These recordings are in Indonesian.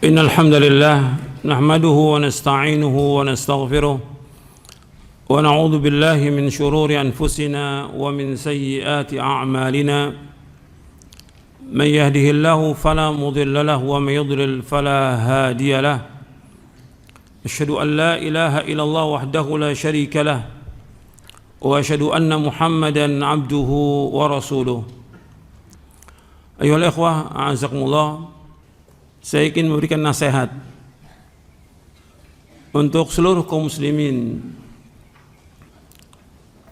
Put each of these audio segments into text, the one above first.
إن الحمد لله نحمده ونستعينه ونستغفره ونعوذ بالله من شرور أنفسنا ومن سيئات أعمالنا من يهده الله فلا مضل له ومن يضلل فلا هادي له أشهد أن لا إله إلا الله وحده لا شريك له وأشهد أن محمدا عبده ورسوله. أيها الإخوة أعزكم الله, saya ingin memberikan nasihat untuk seluruh kaum muslimin,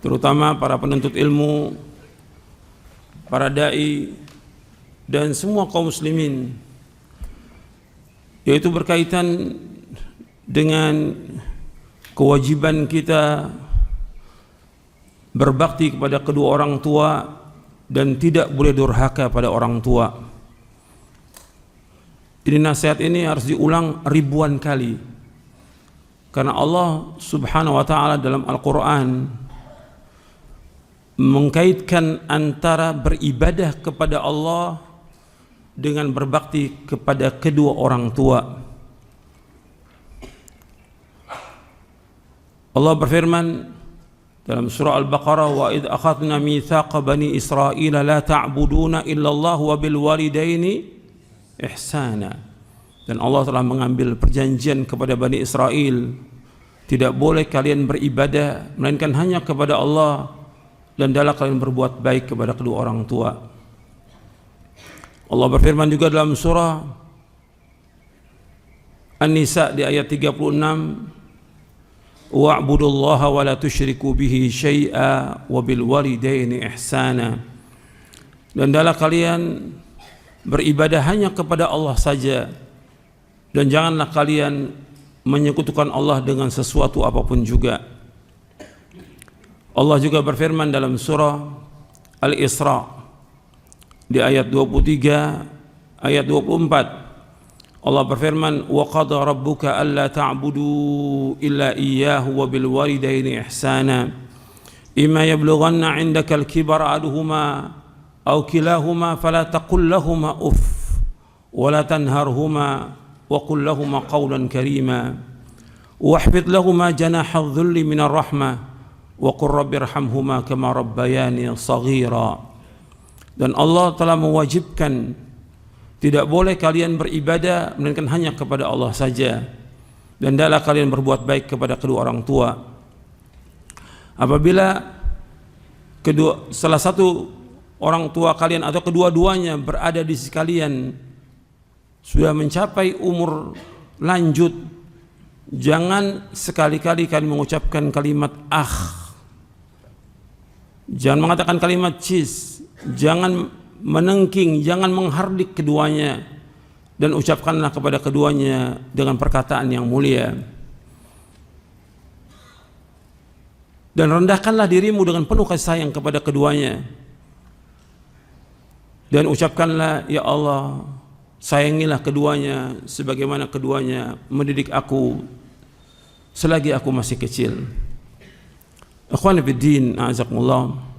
terutama para penuntut ilmu, para dai, dan semua kaum muslimin, yaitu berkaitan dengan kewajiban kita berbakti kepada kedua orang tua dan tidak boleh durhaka pada orang tua. Ini nasihat ini harus diulang ribuan kali, karena Allah subhanahu wa ta'ala dalam Al-Quran mengkaitkan antara beribadah kepada Allah dengan berbakti kepada kedua orang tua. Allah berfirman dalam surah Al-Baqarah, wa idh akhadna mitsaqa bani Israila la ta'buduna illallah wa bil walidaini ihsana. Dan Allah telah mengambil perjanjian kepada Bani Israel, tidak boleh kalian beribadah melainkan hanya kepada Allah, dan hendaklah kalian berbuat baik kepada kedua orang tua. Allah berfirman juga dalam surah An-Nisa di ayat 36, wa'budullaha wa la tusyriku bihi syai'a wa bil walidaini ihsana. Dan hendaklah kalian beribadah hanya kepada Allah saja, dan janganlah kalian menyekutukan Allah dengan sesuatu apapun juga. Allah juga berfirman dalam surah Al-Isra di ayat 23, ayat 24. Allah berfirman, wa qada rabbuka alla ta'budu illa iyyahu wa bil walidaini ihsana imma yablughanna 'indaka al-kibara ahaduhuma aw kilahuma fala taqul lahumā uff wa la tanharhumā wa qul lahumā qawlan karīmā wahfidh lahumā janāha adh-dhulli minar rahmah wa qur rabbirhamhumā kamā rabbayānī shaghīrā. Dan Allah telah mewajibkan tidak boleh kalian beribadah melainkan hanya kepada Allah saja, dan hendaklah kalian berbuat baik kepada kedua orang tua. Apabila salah satu orang tua kalian atau kedua-duanya berada di sisi kalian sudah mencapai umur lanjut, jangan sekali-kali kalian mengucapkan kalimat jangan mengatakan kalimat cis, jangan menengking, jangan menghardik keduanya, dan ucapkanlah kepada keduanya dengan perkataan yang mulia. Dan rendahkanlah dirimu dengan penuh kasih sayang kepada keduanya, dan ucapkanlah, ya Allah, sayangilah keduanya sebagaimana keduanya mendidik aku selagi aku masih kecil. Ikhwani fiddin, a'azakumullah.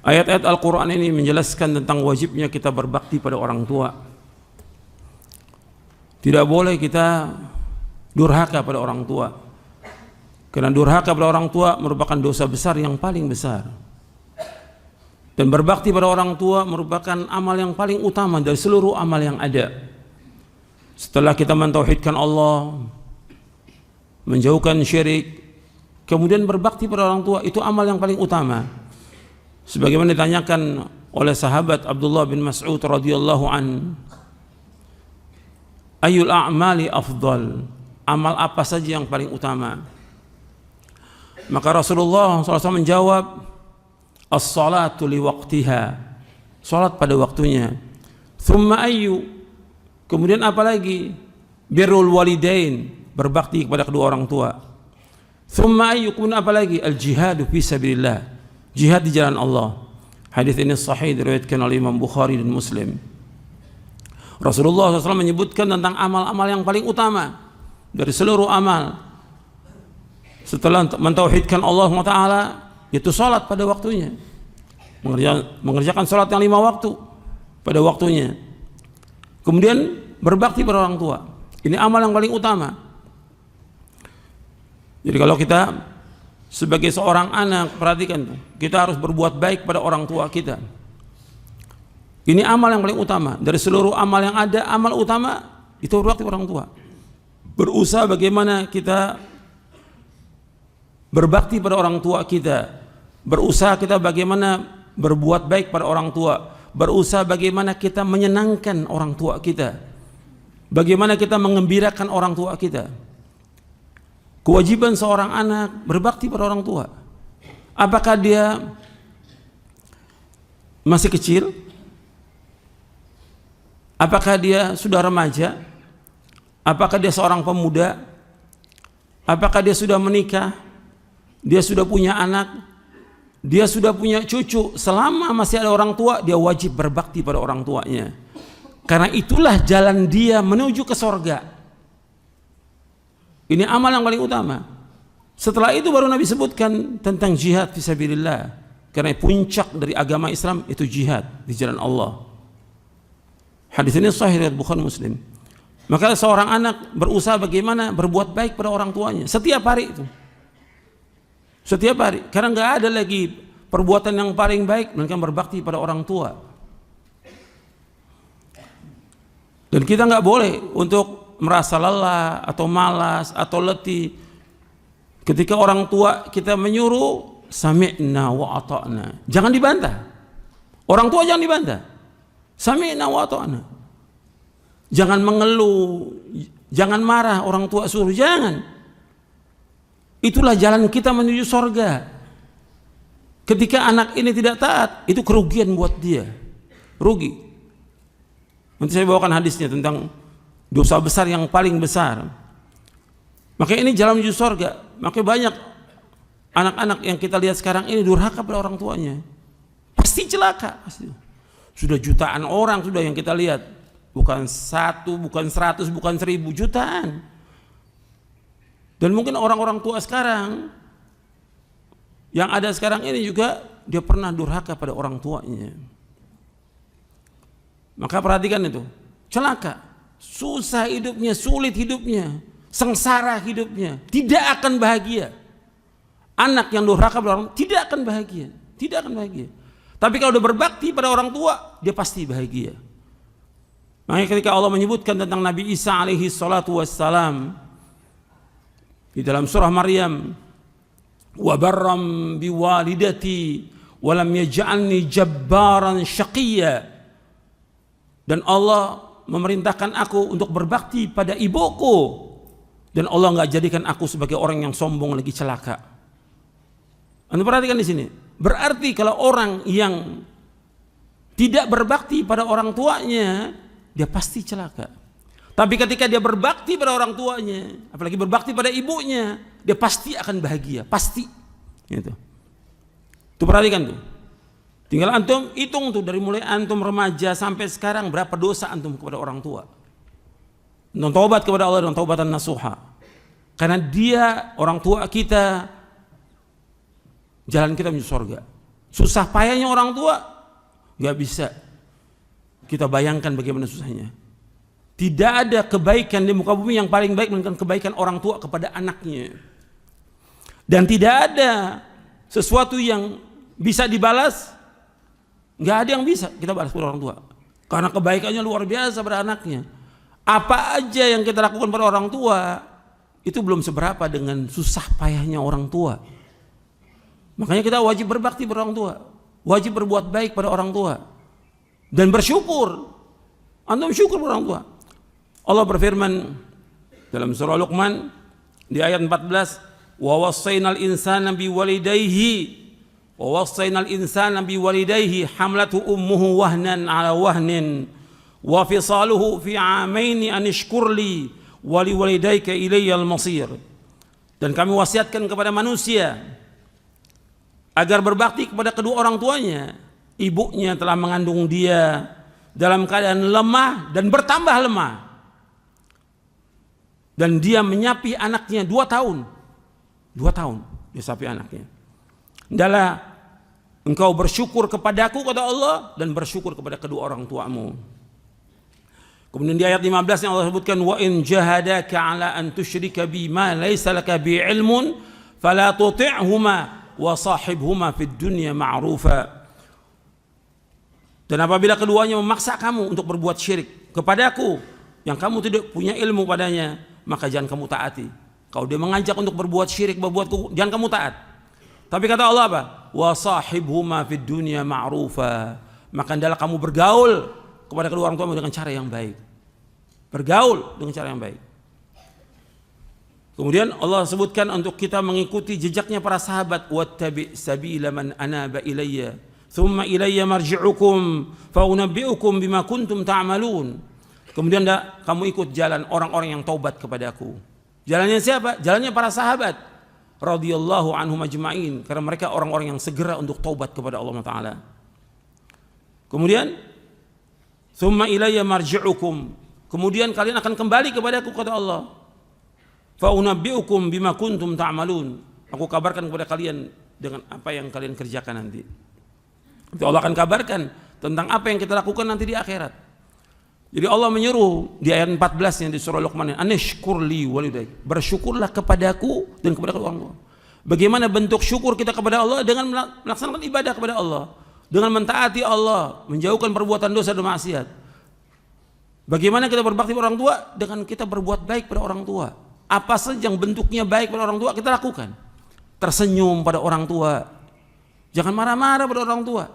Ayat-ayat Al-Quran ini menjelaskan tentang wajibnya kita berbakti pada orang tua. Tidak boleh kita durhaka pada orang tua, karena durhaka pada orang tua merupakan dosa besar yang paling besar. Dan berbakti pada orang tua merupakan amal yang paling utama dari seluruh amal yang ada. Setelah kita mentauhidkan Allah, menjauhkan syirik, kemudian berbakti pada orang tua, itu amal yang paling utama. Sebagaimana ditanyakan oleh sahabat Abdullah bin Mas'ud radhiyallahu an, ayyul a'mali afdal, amal apa saja yang paling utama? Maka Rasulullah SAW menjawab, as-salatu li waqtiha, salat pada waktunya. Thumma ayyu, kemudian apa lagi? Birrul walidain, berbakti kepada kedua orang tua. Thumma ayyu, kemudian apa lagi? Al-jihadu fi sabilillah, jihad di jalan Allah. Hadis ini sahih diriwayatkan oleh Imam Bukhari dan Muslim. Rasulullah SAW menyebutkan tentang amal-amal yang paling utama dari seluruh amal setelah mentauhidkan Allah Taala, yaitu salat pada waktunya, mengerjakan salat yang 5 waktu pada waktunya. Kemudian berbakti pada orang tua. Ini amal yang paling utama. Jadi kalau kita sebagai seorang anak, perhatikan tuh, kita harus berbuat baik pada orang tua kita. Ini amal yang paling utama. Dari seluruh amal yang ada, amal utama itu berbakti pada orang tua. Berusaha bagaimana kita berbakti pada orang tua kita. Berusaha kita bagaimana berbuat baik pada orang tua. Berusaha bagaimana kita menyenangkan orang tua kita. Bagaimana kita mengembirakan orang tua kita. Kewajiban seorang anak berbakti pada orang tua. Apakah dia masih kecil? Apakah dia sudah remaja? Apakah dia seorang pemuda? Apakah dia sudah menikah? Dia sudah punya anak? Dia sudah punya cucu? Selama masih ada orang tua, dia wajib berbakti pada orang tuanya. Karena itulah jalan dia menuju ke sorga. Ini amal yang paling utama. Setelah itu baru Nabi sebutkan tentang jihad fisabilillah. Karena puncak dari agama Islam itu jihad di jalan Allah. Hadis ini sahih riwayat Bukhari Muslim. Maka seorang anak berusaha bagaimana berbuat baik pada orang tuanya setiap hari itu. Setiap hari. Karena nggak ada lagi perbuatan yang paling baik melainkan berbakti pada orang tua. Dan kita nggak boleh untuk merasa lelah atau malas atau letih ketika orang tua kita menyuruh sami'na wa ata'na. Jangan dibantah. Orang tua jangan dibantah. Sami'na wa ata'na. Jangan mengeluh, jangan marah orang tua suruh, jangan. Itulah jalan kita menuju sorga. Ketika anak ini tidak taat, itu kerugian buat dia. Rugi. Nanti saya bawakan hadisnya tentang dosa besar yang paling besar. Maka ini jalan menuju sorga. Maka banyak anak-anak yang kita lihat sekarang ini durhaka pada orang tuanya. Pasti celaka. Pasti. Sudah jutaan orang sudah yang kita lihat. Bukan 1, bukan 100, bukan 1000, jutaan. Dan mungkin orang-orang tua sekarang yang ada sekarang ini juga dia pernah durhaka pada orang tuanya. Maka perhatikan itu. Celaka. Susah hidupnya, sulit hidupnya, sengsara hidupnya, tidak akan bahagia. Anak yang durhaka pada orang tidak akan bahagia, tidak akan bahagia. Tapi kalau udah berbakti pada orang tua, dia pasti bahagia. Makanya ketika Allah menyebutkan tentang Nabi Isa alaihi salatu wassalam di dalam surah Maryam, wa barram biwalidati wa lam yaj'alni jabbaran syaqiyya, dan Allah memerintahkan aku untuk berbakti pada ibuku, dan Allah nggak jadikan aku sebagai orang yang sombong lagi celaka. Anda perhatikan di sini. Berarti kalau orang yang tidak berbakti pada orang tuanya, dia pasti celaka. Tapi ketika dia berbakti pada orang tuanya, apalagi berbakti pada ibunya, dia pasti akan bahagia, pasti. Gitu. Tuh perhatikan tuh. Tinggal antum hitung tuh dari mulai antum remaja sampai sekarang berapa dosa antum kepada orang tua. Dan taubat kepada Allah dan taubatan nasuha. Karena dia orang tua kita, jalan kita menuju surga. Susah payahnya orang tua nggak bisa kita bayangkan bagaimana susahnya. Tidak ada kebaikan di muka bumi yang paling baik melainkan kebaikan orang tua kepada anaknya. Dan tidak ada sesuatu yang bisa dibalas. Nggak ada yang bisa kita balas kepada orang tua. Karena kebaikannya luar biasa pada anaknya. Apa aja yang kita lakukan pada orang tua, itu belum seberapa dengan susah payahnya orang tua. Makanya kita wajib berbakti pada orang tua. Wajib berbuat baik pada orang tua. Dan bersyukur. Antum syukur pada orang tua. Allah berfirman dalam surah Luqman di ayat 14, wa wassaynal insana biwalidayhi وَوَصَّيْنَا الْإِنسَانَ بِوَالِدَيْهِ حَمْلَتْهُ أُمُّهُ وَهْنًا عَلَى وَهْنٍ وَفِصَالُهُ فِي عَامَيْنِ أَنِ اشْكُرْ لِي وَلِوَالِدَيْكَ إِلَيَّ الْمَصِيرُ. Dan kami wasiatkan kepada manusia agar berbakti kepada kedua orang tuanya. Ibunya telah mengandung dia dalam keadaan lemah dan bertambah lemah. Dan dia menyapi anaknya 2 tahun. 2 tahun dia sapi anaknya. Adalah engkau bersyukur kepadaku, kata Allah, dan bersyukur kepada kedua orang tuamu. Kemudian di ayat 15 yang Allah sebutkan, wa in jahadaka ala an tusyrika bi ma laysa laka bi ilmun fala tuti'huma wa sahibhuma fid dunya ma'rufa. Dan apabila keduanya memaksa kamu untuk berbuat syirik kepadaku yang kamu tidak punya ilmu padanya, maka jangan kamu taati. Kalau dia mengajak untuk berbuat syirik, jangan kamu taat. Tapi kata Allah apa? Wa sahibhuma fid dunya ma'rufa. Maka hendaklah kamu bergaul kepada kedua orang tuamu dengan cara yang baik. Bergaul dengan cara yang baik. Kemudian Allah sebutkan untuk kita mengikuti jejaknya para sahabat, wattabi sabila man anaba ilayya thumma ilayya marji'ukum fa unabbi'ukum bima kuntum ta'malun. Kemudian kamu ikut jalan orang-orang yang taubat kepadaku. Jalannya siapa? Jalannya para sahabat radhiyallahu anhum ajma'in, karena mereka orang-orang yang segera untuk taubat kepada Allah Taala. Kemudian thumma ilayya marji'ukum, kemudian kalian akan kembali kepadaku, kata Allah. Fa unabbi'ukum bima kuntum ta'malun. Aku kabarkan kepada kalian dengan apa yang kalian kerjakan nanti. Itu Allah akan kabarkan tentang apa yang kita lakukan nanti di akhirat. Jadi Allah menyuruh di ayat 14 yang di surah Luqman, anishkurli walidayk, bersyukurlah kepadaku dan kepada orang tua. Bagaimana bentuk syukur kita kepada Allah? Dengan melaksanakan ibadah kepada Allah, dengan mentaati Allah, menjauhkan perbuatan dosa dan maksiat. Bagaimana kita berbakti pada orang tua? Dengan kita berbuat baik pada orang tua. Apa saja yang bentuknya baik pada orang tua kita lakukan. Tersenyum pada orang tua, jangan marah-marah pada orang tua.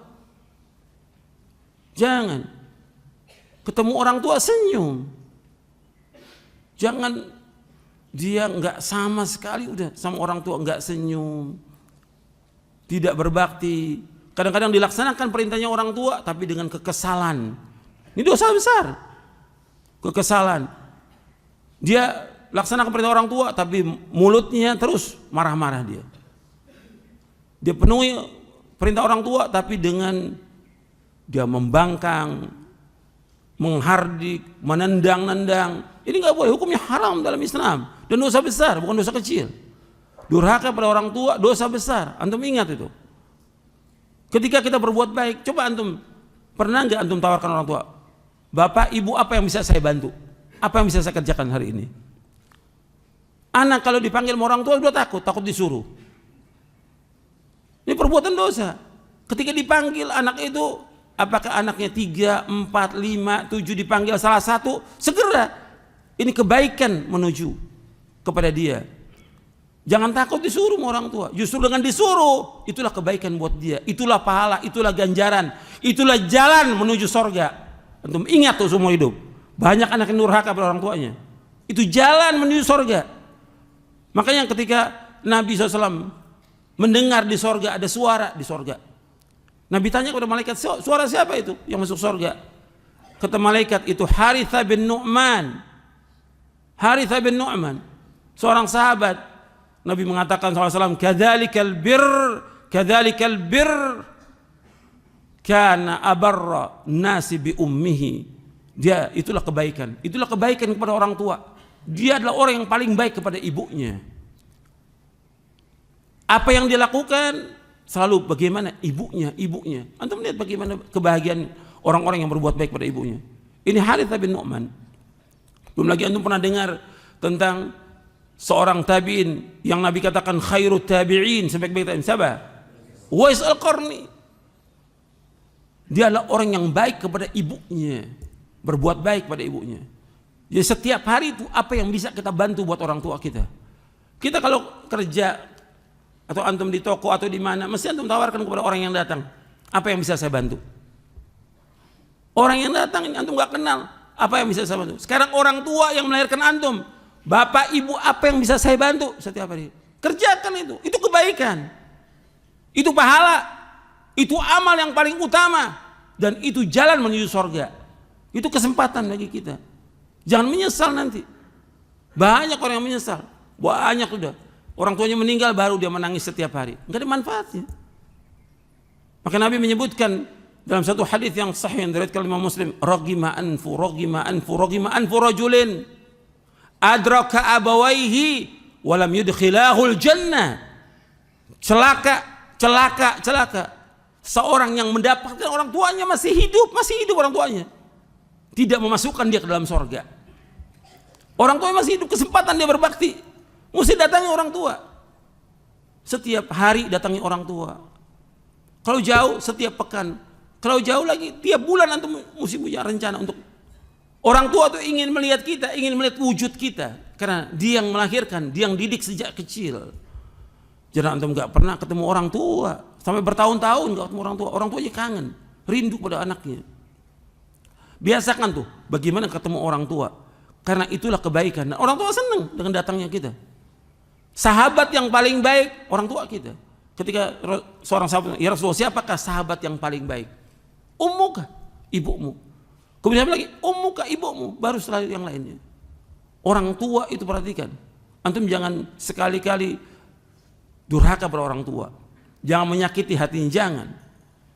Jangan ketemu orang tua senyum. Jangan dia nggak sama sekali udah sama orang tua nggak senyum, tidak berbakti. Kadang-kadang dilaksanakan perintahnya orang tua tapi dengan kekesalan. Ini dosa besar. Kekesalan. Dia laksanakan perintah orang tua tapi mulutnya terus marah-marah dia. Dia penuhi perintah orang tua tapi dengan dia membangkang, menghardik, menendang-nendang. Ini nggak boleh, hukumnya haram dalam Islam dan dosa besar, bukan dosa kecil. Durhaka pada orang tua dosa besar. Antum ingat itu. Ketika kita berbuat baik, coba antum pernah nggak antum tawarkan orang tua, Bapak, Ibu, apa yang bisa saya bantu? Apa yang bisa saya kerjakan hari ini? Anak kalau dipanggil sama orang tua udah takut disuruh. Ini perbuatan dosa. Ketika dipanggil anak itu, apakah anaknya 3, 4, 5, 7 dipanggil salah satu, segera. Ini kebaikan menuju kepada dia. Jangan takut disuruh sama orang tua. Justru dengan disuruh, itulah kebaikan buat dia. Itulah pahala, itulah ganjaran, itulah jalan menuju sorga. Antum ingat tuh seumur hidup. Banyak anak yang durhaka pada orang tuanya. Itu jalan menuju sorga. Makanya ketika Nabi SAW mendengar di sorga ada suara di sorga, Nabi tanya kepada malaikat, suara siapa itu yang masuk sorga? Kata malaikat, itu Harithah bin Nu'man. Harithah bin Nu'man, seorang sahabat. Nabi mengatakan SAW, kadzalikal bir kana abarra nasi bi ummihi. Dia itulah kebaikan kepada orang tua. Dia adalah orang yang paling baik kepada ibunya. Apa yang dia lakukan selalu bagaimana ibunya. Antum lihat bagaimana kebahagiaan orang-orang yang berbuat baik pada ibunya. Ini Harithah bin Nu'man. Belum lagi antum pernah dengar tentang seorang tabi'in yang Nabi katakan khairut tabi'in, sebaik-baik tabi'in. Siapa? Uwais Al-Qarni. Dia adalah orang yang baik kepada ibunya, berbuat baik pada ibunya. Jadi setiap hari itu apa yang bisa kita bantu buat orang tua kita. Kita kalau kerja atau antum di toko atau di mana, mesti antum tawarkan kepada orang yang datang, apa yang bisa saya bantu. Orang yang datang ini antum nggak kenal, apa yang bisa saya bantu. Sekarang orang tua yang melahirkan antum, bapak ibu, apa yang bisa saya bantu setiap hari. Kerjakan itu kebaikan, itu pahala. Itu amal yang paling utama dan itu jalan menuju surga. Itu kesempatan bagi kita. Jangan menyesal nanti. Banyak orang yang menyesal. Banyak sudah. Orang tuanya meninggal baru dia menangis setiap hari. Enggak ada manfaatnya. Maka Nabi menyebutkan dalam satu hadis yang sahih yang diriwayatkan Imam Muslim, ragima anfu rajulin adraka abawaihi wa lam yudkhilahul jannah. Celaka. Seorang yang mendapatkan orang tuanya masih hidup orang tuanya. tidak memasukkan dia ke dalam sorga. Orang tua masih hidup, kesempatan dia berbakti, mesti datangi orang tua. Setiap hari datangi orang tua. Kalau jauh setiap pekan. Kalau jauh lagi tiap bulan antum mesti punya rencana untuk. Orang tua tuh ingin melihat kita, ingin melihat wujud kita, karena dia yang melahirkan, dia yang didik sejak kecil. Jangan antum nggak pernah ketemu orang tua, sampai bertahun-tahun nggak ketemu orang tua. Orang tua aja kangen, rindu pada anaknya. Biasakan tuh bagaimana ketemu orang tua, karena itulah kebaikan. Dan orang tua senang dengan datangnya kita. Sahabat yang paling baik orang tua kita. Ketika seorang sahabat, ya Rasulullah, siapakah sahabat yang paling baik? Ummuka, ibumu. Kemudian lagi, ummuka, ibumu, baru setelah yang lainnya. Orang tua itu perhatikan. Antum jangan sekali-kali durhaka pada orang tua. Jangan menyakiti hatinya, jangan.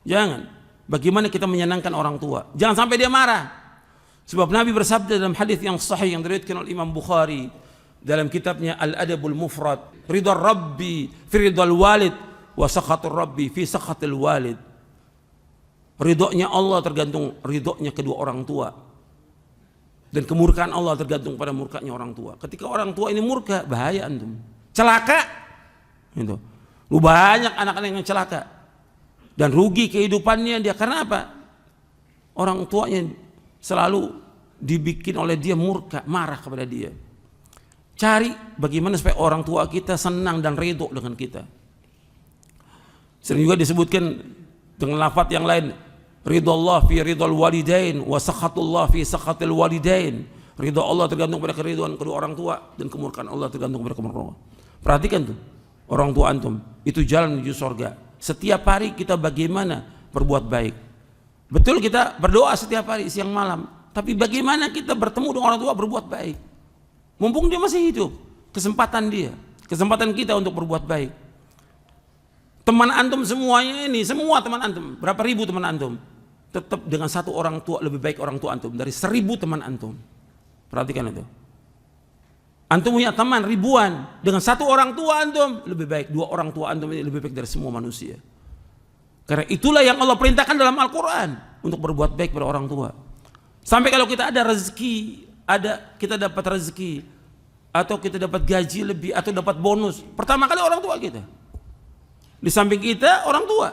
Jangan. Bagaimana kita menyenangkan orang tua? Jangan sampai dia marah. Sebab Nabi bersabda dalam hadis yang sahih yang diriwayatkan oleh Imam Bukhari dalam kitabnya Al-Adabul Mufrad, ridha Rabbi fi ridhal walid wa sakhatur Rabbi fi sakhatil walid. Ridhonya Allah tergantung ridhonya kedua orang tua, dan kemurkaan Allah tergantung pada murkanya orang tua. Ketika orang tua ini murka, bahaya antum, celaka itu. Lu banyak anak-anak yang celaka dan rugi kehidupannya dia. Karena apa? Orang tuanya selalu dibikin oleh dia murka, marah kepada dia. Cari bagaimana supaya orang tua kita senang dan ridho dengan kita. Sering juga disebutkan dengan lafaz yang lain, ridha fi ridhal walidain wa sakhatullah fi sakhatil walidain. Ridha Allah tergantung pada keridhaan kedua orang tua, dan kemurkaan Allah tergantung pada kemurkaan Allah. Perhatikan tuh, orang tua antum itu jalan menuju surga. Setiap hari kita bagaimana berbuat baik. Betul kita berdoa setiap hari siang malam, tapi bagaimana kita bertemu dengan orang tua berbuat baik. Mumpung dia masih hidup, kesempatan dia, kesempatan kita untuk berbuat baik. Teman antum semuanya ini, semua teman antum, berapa ribu teman antum, tetap dengan satu orang tua lebih baik orang tua antum dari 1000 teman antum. Perhatikan itu. Antum punya teman ribuan, dengan satu orang tua antum lebih baik 2 orang tua antum ini lebih baik dari semua manusia. Karena itulah yang Allah perintahkan dalam Al-Quran, untuk berbuat baik pada orang tua. Sampai kalau kita ada rezeki, kita dapat rezeki, atau kita dapat gaji lebih, atau dapat bonus, pertama kali orang tua kita. Di samping kita orang tua.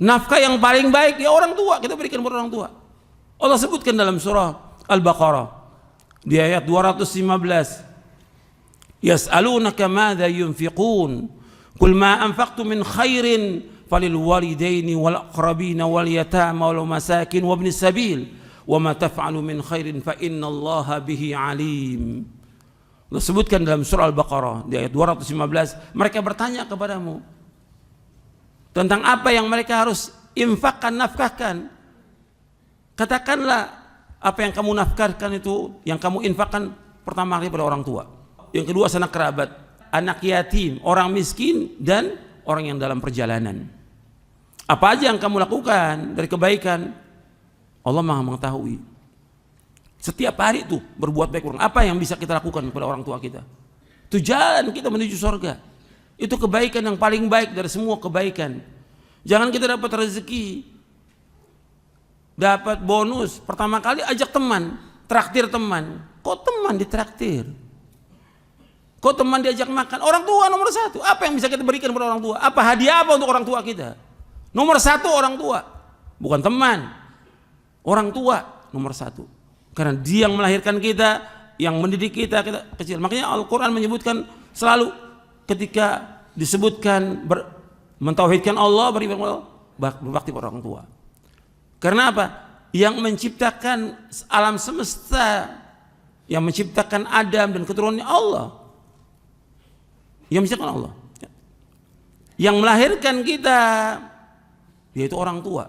Nafkah yang paling baik ya orang tua, kita berikan kepada orang tua. Allah sebutkan dalam surah Al-Baqarah di ayat 215, yas'alunaka madza yunfiqun qul ma anfaqtum min khairin falil walidaini wal aqrabina wal yatama wal masakin wabnis sabil wa ma taf'alu min khairin fa innallaha bihi alim. Allah sebutkan dalam surah Al-Baqarah di ayat 215, mereka bertanya kepadamu tentang apa yang mereka harus infakkan, nafkahkan. Katakanlah apa yang kamu nafkahkan itu, yang kamu infakkan pertama kali pada orang tua, yang kedua sanak kerabat, anak yatim, orang miskin, dan orang yang dalam perjalanan. Apa aja yang kamu lakukan dari kebaikan, Allah Maha mengetahui. Setiap hari itu berbuat baik orang. Apa yang bisa kita lakukan kepada orang tua kita? Itu jalan kita menuju surga. Itu kebaikan yang paling baik dari semua kebaikan. Jangan kita dapat rezeki, dapat bonus, pertama kali ajak teman, traktir teman. Kok teman ditraktir? Kok teman diajak makan? Orang tua nomor 1. Apa yang bisa kita berikan kepada orang tua? Apa hadiah apa untuk orang tua kita? Nomor 1 orang tua, bukan teman. Orang tua nomor 1. Karena dia yang melahirkan kita, yang mendidik kita kecil. Makanya Al-Quran menyebutkan selalu ketika disebutkan mentauhidkan Allah, beribadah, berbakti pada orang tua. Karena apa? Yang menciptakan alam semesta, yang menciptakan Adam dan keturunannya Allah. Yang menciptakan Allah. Yang melahirkan kita, yaitu orang tua.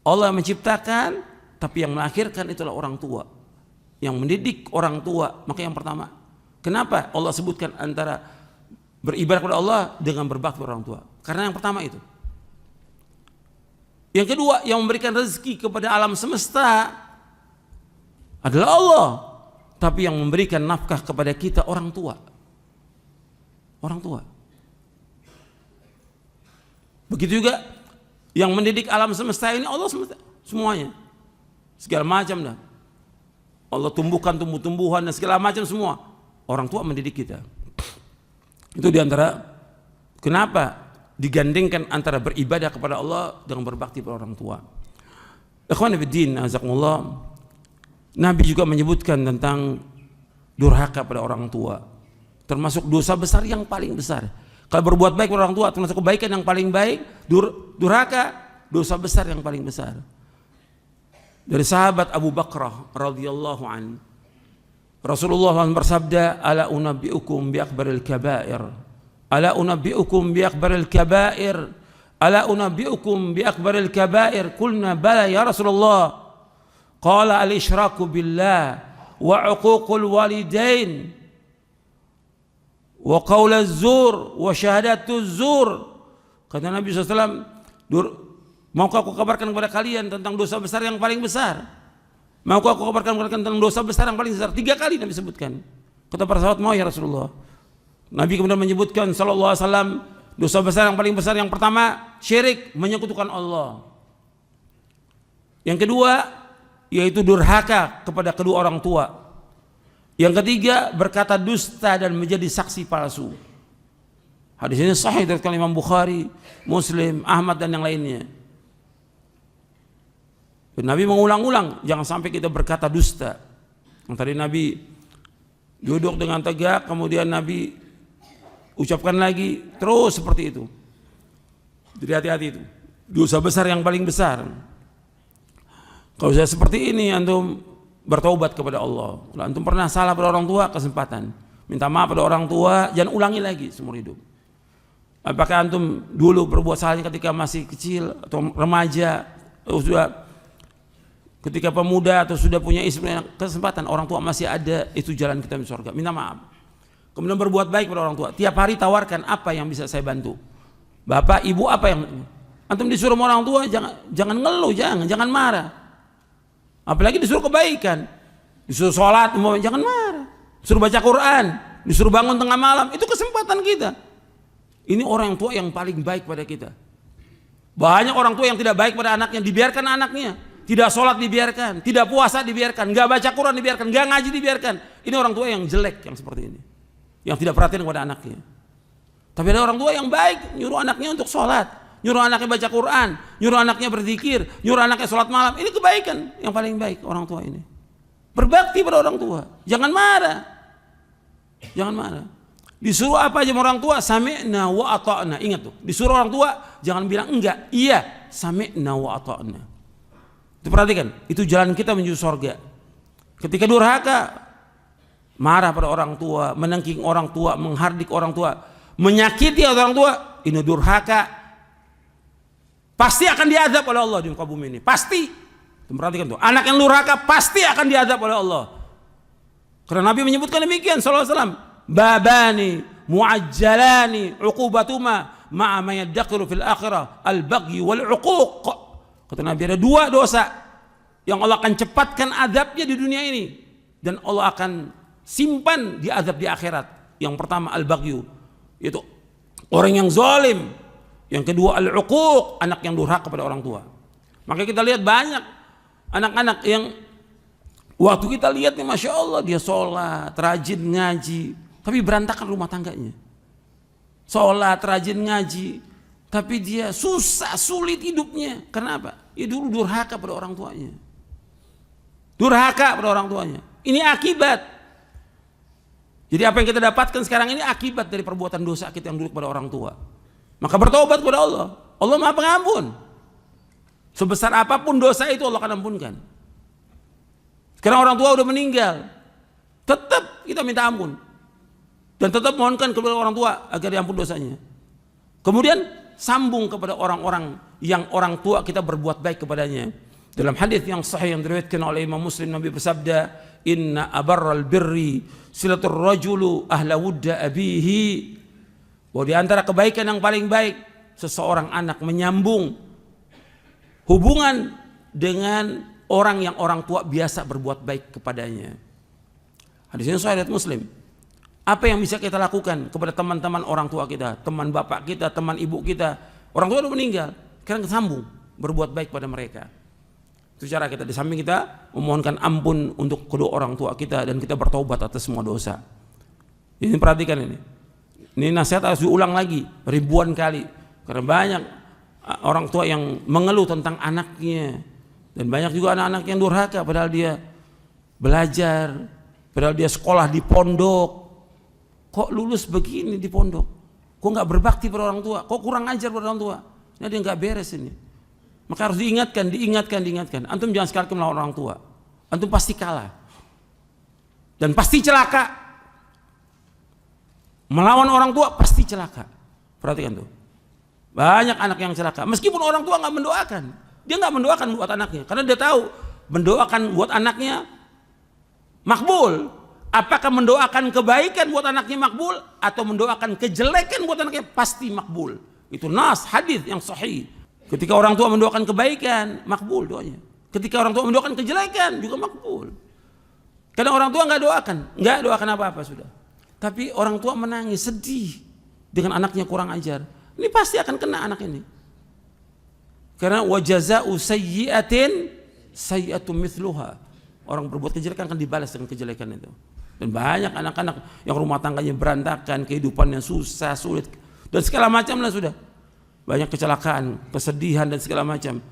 Allah yang menciptakan, tapi yang melahirkan itulah orang tua, yang mendidik orang tua. Maka yang pertama, kenapa Allah sebutkan antara beribadah kepada Allah dengan berbakti kepada orang tua? Karena yang pertama itu. Yang kedua, yang memberikan rezeki kepada alam semesta adalah Allah, tapi yang memberikan nafkah kepada kita orang tua. Orang tua. Begitu juga yang mendidik alam semesta ini Allah semesta, semuanya. segala macam dah. Allah tumbuhkan tumbuh-tumbuhan dan segala macam semua. Orang tua mendidik kita. Itu diantara kenapa digandengkan antara beribadah kepada Allah dengan berbakti pada orang tua. Ikhwan fillah, azakumullah. Nabi juga menyebutkan tentang durhaka pada orang tua, termasuk dosa besar yang paling besar. Kalau berbuat baik pada orang tua termasuk kebaikan yang paling baik, durhaka dosa besar yang paling besar. Dari sahabat Abu Bakrah radhiyallahu an, Rasulullah SAW bersabda, ala unabbiukum bi akbaril kabair, ala unabbiukum bi akbaril kabair, ala unabbiukum bi akbaril kabair. Qulna bala ya Rasulullah. Qala al-isyraku billah wa uququl walidain wa qaulaz zur wa syahadatuz zur. Kata Nabi SAW, maukah aku kabarkan kepada kalian tentang dosa besar yang paling besar? Maukah aku kabarkan kepada kalian tentang dosa besar yang paling besar? 3 kali Nabi sebutkan. Kata para sahabat, mau ya Rasulullah. Nabi kemudian menyebutkan sallallahu alaihi wasallam, dosa besar yang paling besar yang pertama syirik, menyekutukan Allah. Yang kedua yaitu durhaka kepada kedua orang tua. Yang ketiga berkata dusta dan menjadi saksi palsu. Hadis ini sahih dari Imam Bukhari, Muslim, Ahmad dan yang lainnya. Dan Nabi mengulang-ulang jangan sampai kita berkata dusta. Yang tadi Nabi duduk dengan tegak, kemudian Nabi ucapkan lagi terus seperti itu. Jadi hati-hati itu. Dosa besar yang paling besar. Kalau saya seperti ini, antum bertaubat kepada Allah. Kalau antum pernah salah pada orang tua, kesempatan minta maaf pada orang tua, jangan ulangi lagi seumur hidup. Apakah antum dulu berbuat salahnya ketika masih kecil atau remaja, atau sudah ketika pemuda atau sudah punya istri, kesempatan orang tua masih ada, itu jalan kita menuju surga. Minta maaf. Kemudian berbuat baik pada orang tua. Tiap hari tawarkan apa yang bisa saya bantu. Bapak, ibu, apa yang antum disuruh sama orang tua, jangan ngeluh, jangan marah. Apalagi disuruh kebaikan, disuruh sholat, jangan marah. Disuruh baca Quran, disuruh bangun tengah malam, itu kesempatan kita. Ini orang tua yang paling baik pada kita. Banyak orang tua yang tidak baik pada anaknya, dibiarkan anaknya. Tidak sholat dibiarkan, tidak puasa dibiarkan, nggak baca Quran dibiarkan, nggak ngaji dibiarkan. Ini orang tua yang jelek yang seperti ini, yang tidak perhatian kepada anaknya. Tapi ada orang tua yang baik, nyuruh anaknya untuk sholat, nyuruh anaknya baca Quran, nyuruh anaknya berzikir, nyuruh anaknya sholat malam. Ini kebaikan yang paling baik orang tua ini. Berbakti pada orang tua, jangan marah, jangan marah. Disuruh apa aja orang tua, sami'na wa ata'na. Ingat tuh, disuruh orang tua jangan bilang enggak, iya, sami'na wa ata'na. Itu perhatikan, itu jalan kita menuju surga. Ketika durhaka, marah pada orang tua, menengking orang tua, menghardik orang tua, menyakiti orang tua, ini durhaka, pasti akan diazab oleh Allah di muka bumi ini. Pasti. Perhatikan tuh, anak yang durhaka pasti akan diazab oleh Allah. Karena Nabi menyebutkan demikian sallallahu alaihi wasallam. Babani muajjalani uqubatuma ma'a ma yadakhiru fil akhirah al-baghy wal 'uquq. Kata Nabi, ada 2 dosa yang Allah akan cepatkan azabnya di dunia ini dan Allah akan simpan di azab di akhirat. Yang pertama al-baghyu, yaitu orang yang zalim. Yang kedua al-'uquq, anak yang durhaka kepada orang tua. Maka kita lihat banyak anak-anak yang waktu kita lihat nih, Masya Allah, dia sholat, rajin ngaji, tapi berantakan rumah tangganya. Sholat, rajin ngaji, tapi dia susah, sulit hidupnya. Kenapa? Ya dulu durhaka pada orang tuanya. Durhaka pada orang tuanya. Ini akibat. Jadi apa yang kita dapatkan sekarang ini akibat dari perbuatan dosa kita yang dulu kepada orang tua. Maka bertobat kepada Allah. Allah Maha Pengampun. Sebesar apapun dosa itu Allah akan ampunkan. Sekarang orang tua udah meninggal, tetap kita minta ampun dan tetap mohonkan kepada orang tua agar diampun dosanya. Kemudian sambung kepada orang-orang yang orang tua kita berbuat baik kepadanya. Dalam hadis yang sahih yang diriwayatkan oleh Imam Muslim, Nabi bersabda, "Inna abarral birri silatur rajulu ahla wudda abihi." Bahwa di antara kebaikan yang paling baik, seseorang anak menyambung hubungan dengan orang yang orang tua biasa berbuat baik kepadanya. Hadis ini sahih riwayat Muslim. Apa yang bisa kita lakukan kepada teman-teman orang tua kita, teman bapak kita, teman ibu kita, orang tua sudah meninggal, sekarang sambung berbuat baik pada mereka. Itu cara kita, di samping kita memohonkan ampun untuk kedua orang tua kita dan kita bertaubat atas semua dosa. Ini perhatikan ini. Ini nasihat harus diulang lagi ribuan kali karena banyak orang tua yang mengeluh tentang anaknya dan banyak juga anak-anak yang durhaka padahal dia belajar, padahal dia sekolah di pondok. Kok lulus begini di pondok? Kok nggak berbakti pada orang tua? Kok kurang ajar pada orang tua? Ini dia nggak beres ini. Maka harus diingatkan. Antum jangan sekali melawan orang tua. Antum pasti kalah dan pasti celaka. Melawan orang tua pasti celaka. Perhatikan tuh. Banyak anak yang celaka. Meskipun orang tua nggak mendoakan, dia nggak mendoakan buat anaknya, karena dia tahu mendoakan buat anaknya makbul. Apakah mendoakan kebaikan buat anaknya makbul atau mendoakan kejelekan buat anaknya pasti makbul. Itu nas hadis yang sahih. Ketika orang tua mendoakan kebaikan, makbul doanya. Ketika orang tua mendoakan kejelekan juga makbul. Karena orang tua nggak doakan apa-apa sudah. Tapi orang tua menangis, sedih dengan anaknya kurang ajar. Ini pasti akan kena anak ini. Karena wajaza'u sayyi'atin sayyi'atun mithluha. Orang berbuat kejelekan akan dibalas dengan kejelekan itu. Dan banyak anak-anak yang rumah tangganya berantakan, kehidupannya susah, sulit, dan segala macam lah sudah. Banyak kecelakaan, kesedihan dan segala macam.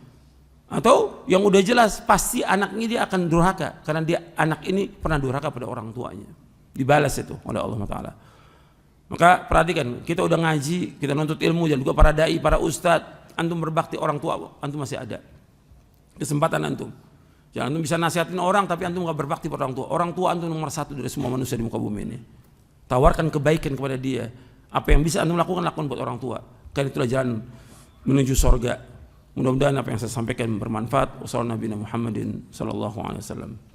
Atau yang udah jelas pasti anaknya dia akan durhaka karena anak ini pernah durhaka pada orang tuanya. Dibalas itu oleh Allah Ta'ala. Maka perhatikan, kita udah ngaji, kita nuntut ilmu, dan juga para dai, para ustadz, antum berbakti orang tua, antum masih ada kesempatan antum. Jangan antum bisa nasihatin orang tapi antum gak berbakti pada orang tua. Orang tua antum nomor satu dari semua manusia di muka bumi ini. Tawarkan kebaikan kepada dia. Apa yang bisa antum lakukan buat orang tua. Karena itulah jalan menuju sorga. Mudah-mudahan apa yang saya sampaikan bermanfaat. Wassalamualaikum warahmatullahi wabarakatuh.